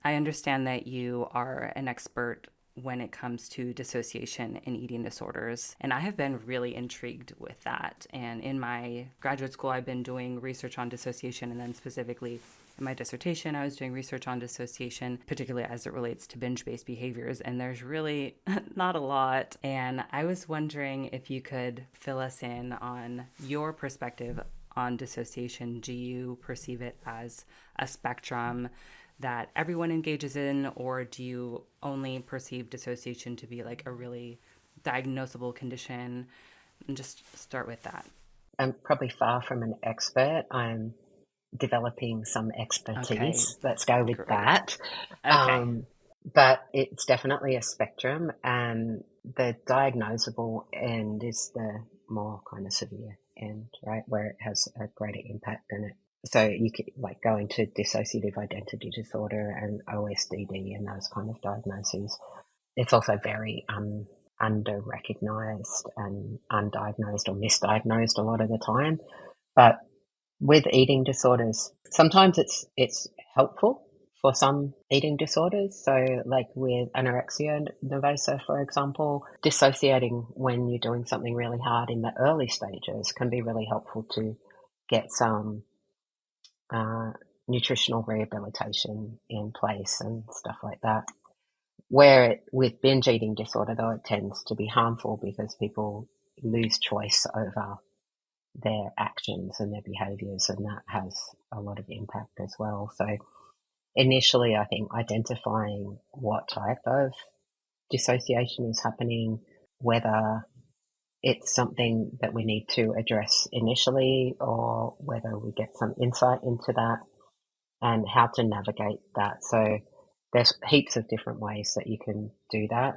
I understand that you are an expert when it comes to dissociation and eating disorders, and I have been really intrigued with that. And in my graduate school, I've been doing research on dissociation, and then specifically in my dissertation, I was doing research on dissociation, particularly as it relates to binge based behaviors. And there's really not a lot. And I was wondering if you could fill us in on your perspective on dissociation. Do you perceive it as a spectrum that everyone engages in, or do you only perceive dissociation to be like a really diagnosable condition? And just start with that. I'm probably far from an expert. I'm developing some Okay, expertise. Let's go with great. that. Okay, Um, but it's definitely a spectrum, and the diagnosable end is the more kind of severe end, right, where it has a greater impact in it. So you could like go into dissociative identity disorder and OSDD and those kind of diagnoses. It's also very under recognized and undiagnosed or misdiagnosed a lot of the time. But with eating disorders, sometimes it's helpful for some eating disorders. So, like with anorexia nervosa, for example, dissociating when you're doing something really hard in the early stages can be really helpful to get some uh, nutritional rehabilitation in place and stuff like that. With binge eating disorder, though, it tends to be harmful because people lose choice over their actions and their behaviors, and that has a lot of impact as well. So initially, I think identifying what type of dissociation is happening, whether it's something that we need to address initially or whether we get some insight into that and how to navigate that. So there's heaps of different ways that you can do that.